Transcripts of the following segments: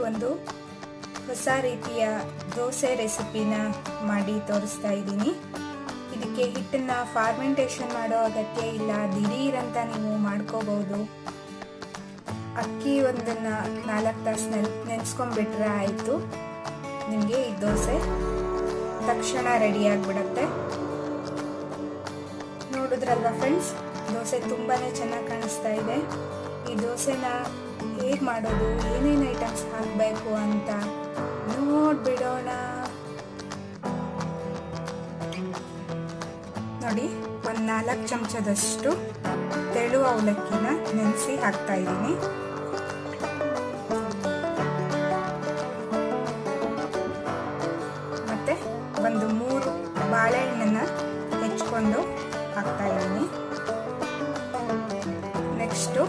ಒಂದು ಹೊಸ ರೀತಿಯ ದೋಸೆ ರೆಸಿಪಿನ ಮಾಡಿ ತೋರಿಸ್ತಾ ಇದ್ದೀನಿ. ಇದಕ್ಕೆ ಹಿಟ್ಟನ್ನ ಫಾರ್ಮೆಂಟೇಷನ್ ಮಾಡೋ ಅಗತ್ಯ ಇಲ್ಲ, ದಿಢೀರಂತ ನೀವು ಮಾಡ್ಕೋಬಹುದು. ಅಕ್ಕಿ ಒಂದನ್ನ 4 ತಾಸು ನೆನೆಸ್ಕೊಂಡ್ಬಿಟ್ರೆ ಆಯಿತು, ನಿಮಗೆ ಈ ದೋಸೆ ತಕ್ಷಣ ರೆಡಿ ಆಗಿಬಿಡುತ್ತೆ. ನೋಡಿದ್ರಲ್ವಾ ಫ್ರೆಂಡ್ಸ್, ದೋಸೆ ತುಂಬಾನೇ ಚೆನ್ನಾಗಿ ಕಾಣಿಸ್ತಾ ಇದೆ. ಈ ದೋಸೆನ ಹೇಗೆ ಮಾಡೋದು, ಏನೇನು ಐಟಮ್ಸ್ ಹಾಕಬೇಕು ಅಂತ ನೋಡ್ಬಿಡೋಣ. ನೋಡಿ, ಒಂದು 4 ಚಮಚದಷ್ಟು ತೆಳು ಅವಲಕ್ಕಿನ ನೆನೆಸಿ ಹಾಕ್ತಾ ಇದ್ದೀನಿ. ಮತ್ತೆ ಒಂದು 3 ಬಾಳೆಹಣ್ಣನ್ನ ಹೆಚ್ಕೊಂಡು ಹಾಕ್ತಾ ಇದ್ದೀನಿ. ನೆಕ್ಸ್ಟು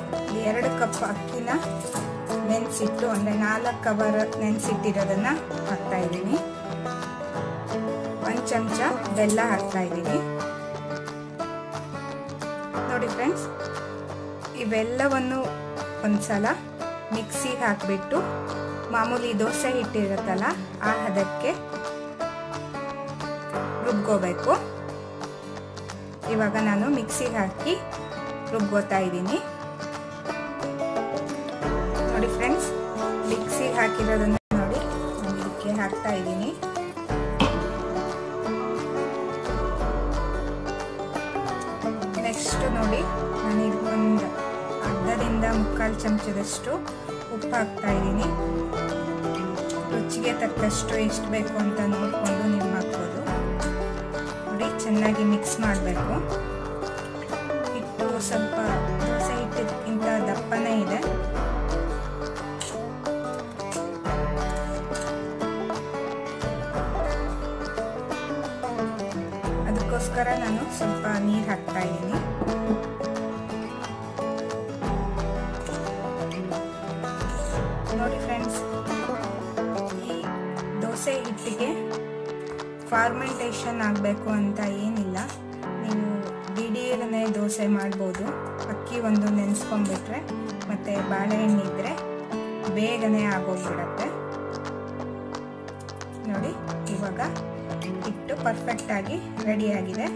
2 ಕಪ್ ಅಕ್ಕಿನ ನೆನೆಸಿಟ್ಟು, ಅಂದರೆ 4 ಅವರ್ ನೆನೆಸಿಟ್ಟಿರೋದನ್ನ ಹಾಕ್ತಾ ಇದ್ದೀನಿ. 1 ಚಮಚ ಬೆಲ್ಲ ಹಾಕ್ತಾ ಇದ್ದೀನಿ. ನೋಡಿ ಫ್ರೆಂಡ್ಸ್, ಇವೆಲ್ಲವನ್ನು ಒಂದ್ಸಲ ಮಿಕ್ಸಿಗೆ ಹಾಕಿಬಿಟ್ಟು ಮಾಮೂಲಿ ದೋಸೆ ಹಿಟ್ಟಿರುತ್ತಲ್ಲ ಆ ಹದಕ್ಕೆ ರುಬ್ಕೋಬೇಕು. ಇವಾಗ ನಾನು ಮಿಕ್ಸಿಗೆ ಹಾಕಿ ರುಬ್ಕೋತಾ ಇದ್ದೀನಿ. ನೋಡಿ ಫ್ರೆಂಡ್ಸ್, ಮಿಕ್ಸಿಗೆ ಹಾಕಿರೋದನ್ನ ನೋಡಿ ನಾನು ಇದಕ್ಕೆ ಹಾಕ್ತಾ ಇದ್ದೀನಿ. ನೆಕ್ಸ್ಟ್ ನೋಡಿ, ನಾನು ಇದಕ್ಕೊಂದು 1/2ರಿಂದ 3/4 ಚಮಚದಷ್ಟು ಉಪ್ಪು ಹಾಕ್ತಾ ಇದ್ದೀನಿ. ರುಚಿಗೆ ತಕ್ಕಷ್ಟು ಎಷ್ಟು ಬೇಕು ಅಂತ ನೋಡಿಕೊಂಡು ನೀವು ಹಾಕ್ಬೋದು. ನೋಡಿ, ಚೆನ್ನಾಗಿ ಮಿಕ್ಸ್ ಮಾಡಬೇಕು. ಹಿಟ್ಟು ಸ್ವಲ್ಪ ದೋಸೆ ಹಿಟ್ಟಿಗಿಂತ ದಪ್ಪನೇ ಇದೆ. ಅದಕ್ಕೋಸ್ಕರ ನಾನು ಸ್ವಲ್ಪ ನೀರು ಹಾಕ್ತಾ ಇದ್ದೀನಿ. ನೋಡಿ ಫ್ರೆಂಡ್ಸ್, ಈ ದೋಸೆ ಹಿಟ್ಟಿಗೆ ಫಾರ್ಮೆಂಟೇಷನ್ ಆಗಬೇಕು ಅಂತ ಏನಿಲ್ಲ. ನೀವು ದಿಢೀರನೇ ದೋಸೆ ಮಾಡ್ಬೋದು. ಅಕ್ಕಿ ಒಂದು ನೆನೆಸ್ಕೊಂಡ್ಬಿಟ್ರೆ ಮತ್ತು ಬಾಳೆಹಣ್ಣಿದ್ರೆ ಬೇಗನೆ ಆಗೋಗ್ಬಿಡತ್ತೆ. ನೋಡಿ, ಇವಾಗ ಹಿಟ್ಟು ಪರ್ಫೆಕ್ಟಾಗಿ ರೆಡಿಯಾಗಿದೆ.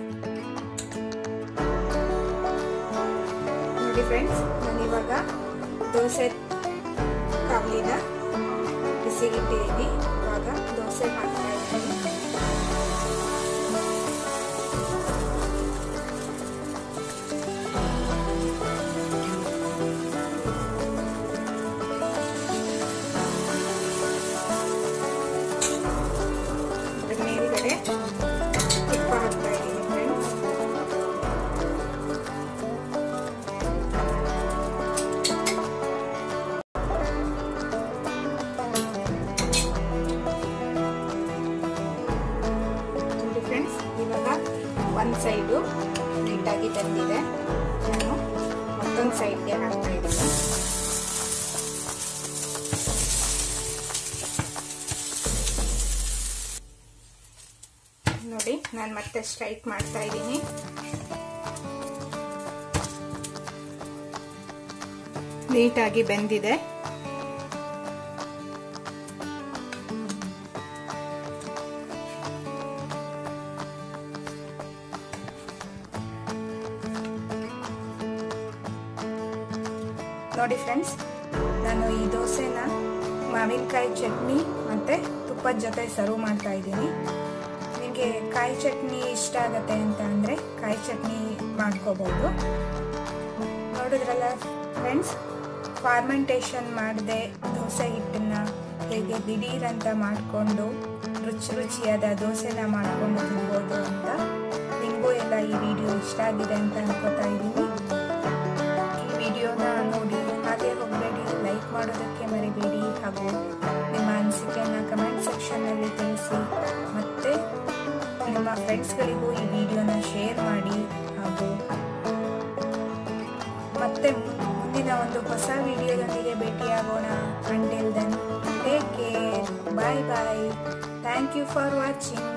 ನೋಡಿ ಫ್ರೆಂಡ್ಸ್, ನಾನಿವಾಗ ದೋಸೆ ಕಾವಲಿನ ಬಿಸಿಗಿಟ್ಟಿದ್ದೀನಿ. ಇವಾಗ ದೋಸೆ ಮಾಡ್ತಾ ಇದ್ದೀನಿ. ಮೇಲ್ಗಡೆ ತುಪ್ಪ ಹಾಕ್ತಾ ಇದ್ದೀನಿ ಫ್ರೆಂಡ್ಸ್. ಇವಾಗ ಒಂದು ಸೈಡು ನೀಟಾಗಿ ಬೆಂದಿದೆ. ನಾನು ಮತ್ತೊಂದು ಸೈಡ್ಗೆ ಹಾಕ್ತಾ ಇದ್ದೀನಿ. ನೋಡಿ, ನಾನು ಮತ್ತೆ ಸ್ಟ್ರೈಟ್ ಮಾಡ್ತಾ ಇದ್ದೀನಿ. ನೀಟಾಗಿ ಬೆಂದಿದೆ. ನೋಡಿ ಫ್ರೆಂಡ್ಸ್, ನಾನು ಈ ದೋಸೆನ ಮಾವಿನಕಾಯಿ ಚಟ್ನಿ ಮತ್ತು ತುಪ್ಪದ ಜೊತೆ ಸರ್ವ್ ಮಾಡ್ತಾ ಇದ್ದೀನಿ. ನಿಮಗೆ ಕಾಯಿ ಚಟ್ನಿ ಇಷ್ಟ ಆಗುತ್ತೆ ಅಂತ ಅಂದರೆ ಕಾಯಿ ಚಟ್ನಿ ಮಾಡ್ಕೋಬಹುದು. ನೋಡಿದ್ರಲ್ಲ ಫ್ರೆಂಡ್ಸ್, ಫಾರ್ಮೆಂಟೇಷನ್ ಮಾಡದೆ ದೋಸೆ ಹಿಟ್ಟನ್ನು ಹೇಗೆ ದಿಢೀರಂತ ಮಾಡಿಕೊಂಡು ರುಚಿಯಾದ ದೋಸೆನ ಮಾಡಿಕೊಂಡು ತಿನ್ಬೋದು ಅಂತ. ನಿಮಗೂ ಎಲ್ಲ ಈ ವಿಡಿಯೋ ಇಷ್ಟ ಆಗಿದೆ ಅಂತ ಅನ್ಕೋತಾ ಇದ್ದೀನಿ. ಈ ವಿಡಿಯೋನ ನೋಡಿ ಹಾಗೆ ಹೋಗಬೇಡಿ, ಲೈಕ್ ಮಾಡೋದಕ್ಕೆ ಮರಿಬೇಡಿ, ಹಾಗೂ ನಿಮ್ಮ ಅನಿಸಿಕೆಯನ್ನು ಕಮೆಂಟ್ ಸೆಕ್ಷನ್ನಲ್ಲಿ ತಿಳಿಸಿ. ಮತ್ತು ನಿಮ್ಮ ಫ್ರೆಂಡ್ಸ್ಗಳಿಗೂ ಈ ವಿಡಿಯೋನ ಶೇರ್ ಮಾಡಿ. ಹಾಗೂ ಮತ್ತೆ ಮುಂದಿನ ಒಂದು ಹೊಸ ವಿಡಿಯೋದೊಂದಿಗೆ ಭೇಟಿಯಾಗೋಣ. Until then, take care. Bye bye. Thank you for watching.